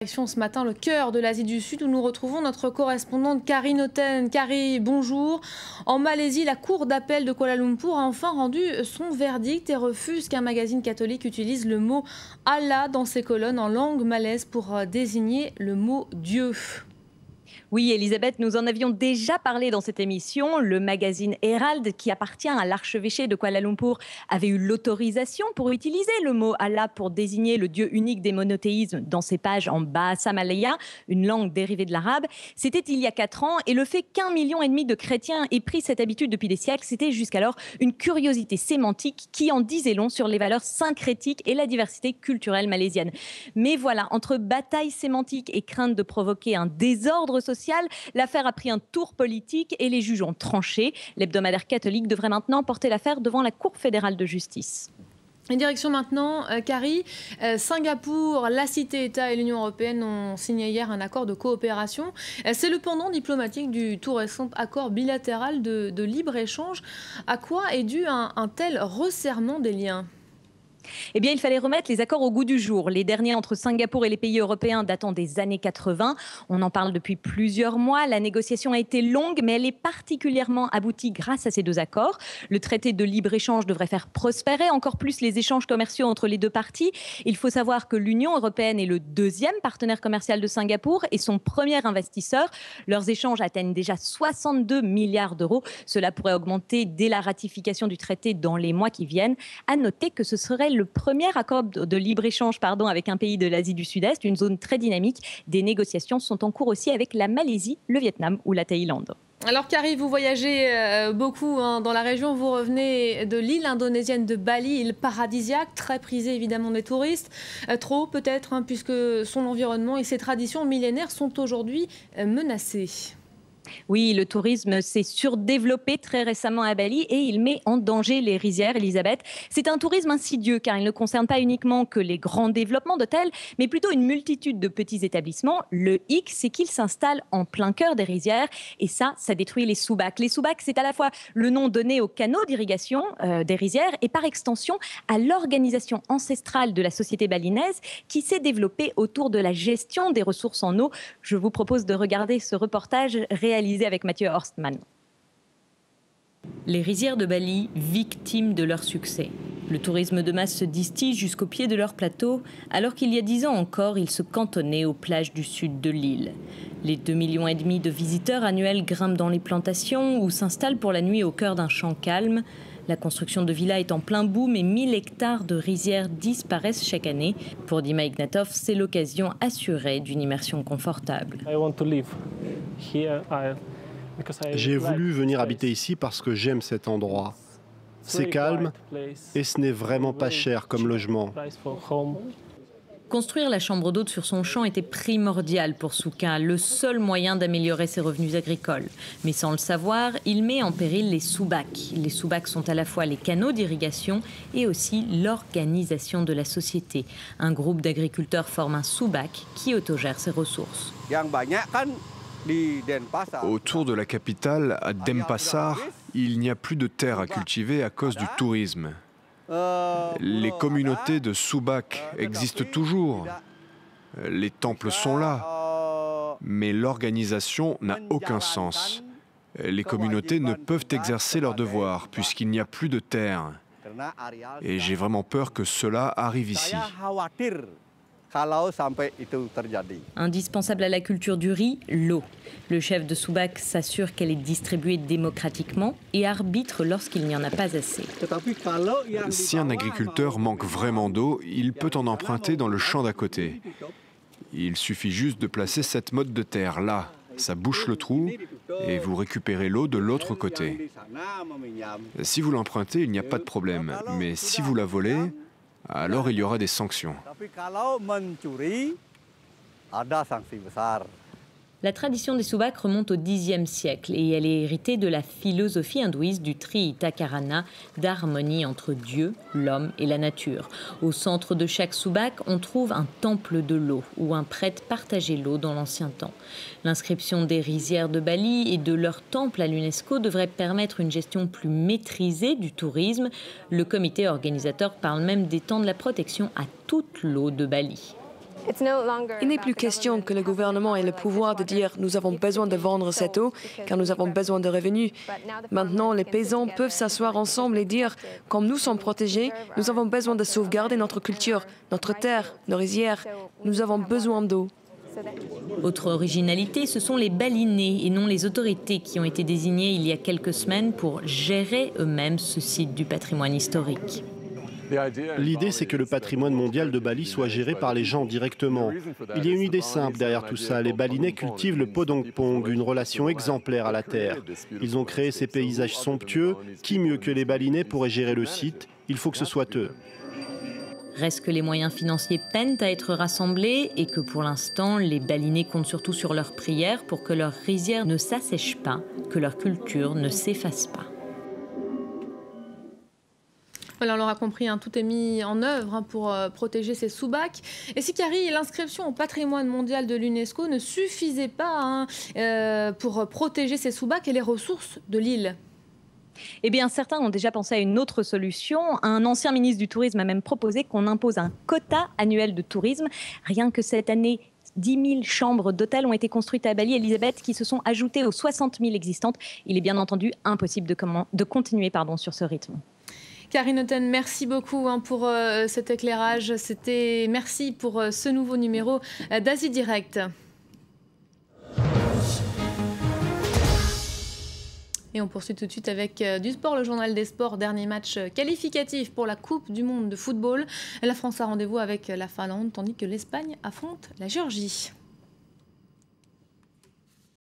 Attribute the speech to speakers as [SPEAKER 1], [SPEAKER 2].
[SPEAKER 1] Ce matin, le cœur de l'Asie du Sud, où nous retrouvons notre correspondante Carrie Noten. Carrie, bonjour. En Malaisie, la cour d'appel de Kuala Lumpur a enfin rendu son verdict et refuse qu'un magazine catholique utilise le mot Allah dans ses colonnes en langue malaise pour désigner le mot Dieu.
[SPEAKER 2] Oui, Elisabeth, nous en avions déjà parlé dans cette émission. Le magazine Herald, qui appartient à l'archevêché de Kuala Lumpur, avait eu l'autorisation pour utiliser le mot Allah pour désigner le Dieu unique des monothéismes dans ses pages en Bahasa Malaya, une langue dérivée de l'arabe. C'était il y a 4 ans et le fait qu'1,5 million de chrétiens aient pris cette habitude depuis des siècles, c'était jusqu'alors une curiosité sémantique qui en disait long sur les valeurs syncrétiques et la diversité culturelle malaisienne. Mais voilà, entre bataille sémantique et crainte de provoquer un désordre social, l'affaire a pris un tour politique et les juges ont tranché. L'hebdomadaire catholique devrait maintenant porter l'affaire devant la Cour fédérale de justice.
[SPEAKER 1] Et direction maintenant, Carrie, Singapour, la Cité-État et l'Union européenne ont signé hier un accord de coopération. C'est le pendant diplomatique du tout récent accord bilatéral de libre-échange. À quoi est dû un tel resserrement des liens ?
[SPEAKER 2] Eh bien, il fallait remettre les accords au goût du jour. Les derniers entre Singapour et les pays européens datant des années 80. On en parle depuis plusieurs mois. La négociation a été longue, mais elle est particulièrement aboutie grâce à ces 2 accords. Le traité de libre-échange devrait faire prospérer encore plus les échanges commerciaux entre les 2 parties. Il faut savoir que l'Union européenne est le 2e partenaire commercial de Singapour et son premier investisseur. Leurs échanges atteignent déjà 62 milliards d'euros. Cela pourrait augmenter dès la ratification du traité dans les mois qui viennent. À noter que ce serait le premier accord de libre-échange avec un pays de l'Asie du Sud-Est, une zone très dynamique. Des négociations sont en cours aussi avec la Malaisie, le Vietnam ou la Thaïlande.
[SPEAKER 1] Alors Carrie, vous voyagez beaucoup dans la région, vous revenez de l'île indonésienne de Bali, île paradisiaque, très prisée évidemment des touristes, trop peut-être, puisque son environnement et ses traditions millénaires sont aujourd'hui menacés.
[SPEAKER 2] Oui, le tourisme s'est surdéveloppé très récemment à Bali et il met en danger les rizières, Elisabeth. C'est un tourisme insidieux car il ne concerne pas uniquement que les grands développements d'hôtels, mais plutôt une multitude de petits établissements. Le hic, c'est qu'il s'installe en plein cœur des rizières et ça détruit les soubacs. Les soubacs, c'est à la fois le nom donné aux canaux d'irrigation des rizières et par extension à l'organisation ancestrale de la société balinaise qui s'est développée autour de la gestion des ressources en eau. Je vous propose de regarder ce reportage réalisé avec Mathieu Horstmann. Les rizières de Bali, victimes de leur succès. Le tourisme de masse se distille jusqu'au pied de leur plateau, alors qu'il y a 10 ans encore, ils se cantonnaient aux plages du sud de l'île. Les 2,5 millions de visiteurs annuels grimpent dans les plantations ou s'installent pour la nuit au cœur d'un champ calme. La construction de villas est en plein boom et 1000 hectares de rizières disparaissent chaque année. Pour Dima Ignatov, c'est l'occasion assurée d'une immersion confortable.
[SPEAKER 3] J'ai voulu venir habiter ici parce que j'aime cet endroit. C'est calme et ce n'est vraiment pas cher comme logement.
[SPEAKER 2] Construire la chambre d'hôte sur son champ était primordial pour Souka, le seul moyen d'améliorer ses revenus agricoles. Mais sans le savoir, il met en péril les soubacs. Les soubacs sont à la fois les canaux d'irrigation et aussi l'organisation de la société. Un groupe d'agriculteurs forme un soubac qui autogère ses ressources.
[SPEAKER 4] Autour de la capitale, à Denpasar, il n'y a plus de terre à cultiver à cause du tourisme. Les communautés de soubacs existent toujours. Les temples sont là. Mais l'organisation n'a aucun sens. Les communautés ne peuvent exercer leurs devoirs puisqu'il n'y a plus de terre. Et j'ai vraiment peur que cela arrive ici.
[SPEAKER 2] Indispensable à la culture du riz, l'eau. Le chef de soubac s'assure qu'elle est distribuée démocratiquement et arbitre lorsqu'il n'y en a pas assez.
[SPEAKER 4] Si un agriculteur manque vraiment d'eau, il peut en emprunter dans le champ d'à côté. Il suffit juste de placer cette motte de terre là. Ça bouche le trou et vous récupérez l'eau de l'autre côté. Si vous l'empruntez, il n'y a pas de problème. Mais si vous la volez, alors il y aura des sanctions.
[SPEAKER 2] La tradition des soubacs remonte au Xe siècle et elle est héritée de la philosophie hindouiste du Trihita Karana, d'harmonie entre Dieu, l'homme et la nature. Au centre de chaque soubac, on trouve un temple de l'eau où un prêtre partageait l'eau dans l'ancien temps. L'inscription des rizières de Bali et de leur temple à l'UNESCO devrait permettre une gestion plus maîtrisée du tourisme. Le comité organisateur parle même d'étendre la protection à toute l'eau de Bali.
[SPEAKER 5] Il n'est plus question que le gouvernement ait le pouvoir de dire « nous avons besoin de vendre cette eau car nous avons besoin de revenus ». Maintenant, les paysans peuvent s'asseoir ensemble et dire « comme nous sommes protégés, nous avons besoin de sauvegarder notre culture, notre terre, nos rizières. Nous avons besoin d'eau ».
[SPEAKER 6] Autre originalité, ce sont les balinés et non les autorités qui ont été désignées il y a quelques semaines pour gérer eux-mêmes ce site du patrimoine historique.
[SPEAKER 3] L'idée, c'est que le patrimoine mondial de Bali soit géré par les gens directement. Il y a une idée simple derrière tout ça. Les Balinais cultivent le podongpong, une relation exemplaire à la terre. Ils ont créé ces paysages somptueux. Qui mieux que les Balinais pourrait gérer le site? Il faut que ce soit eux.
[SPEAKER 6] Reste que les moyens financiers peinent à être rassemblés et que pour l'instant, les Balinais comptent surtout sur leurs prières pour que leurs rizières ne s'assèchent pas, que leur culture ne s'efface pas.
[SPEAKER 1] Voilà, on l'aura compris, tout est mis en œuvre pour protéger ces sous-bacs. Et si, Carrie, l'inscription au patrimoine mondial de l'UNESCO ne suffisait pas pour protéger ces sous-bacs et les ressources de l'île?
[SPEAKER 2] Eh bien, certains ont déjà pensé à une autre solution. Un ancien ministre du Tourisme a même proposé qu'on impose un quota annuel de tourisme. Rien que cette année, 10 000 chambres d'hôtel ont été construites à Bali, Elisabeth, qui se sont ajoutées aux 60 000 existantes. Il est bien entendu impossible de continuer sur ce rythme.
[SPEAKER 1] Carrie Noten, merci beaucoup pour cet éclairage. Merci pour ce nouveau numéro d'Asie Direct. Et on poursuit tout de suite avec du sport, le journal des sports. Dernier match qualificatif pour la Coupe du monde de football. La France a rendez-vous avec la Finlande, tandis que l'Espagne affronte la Géorgie.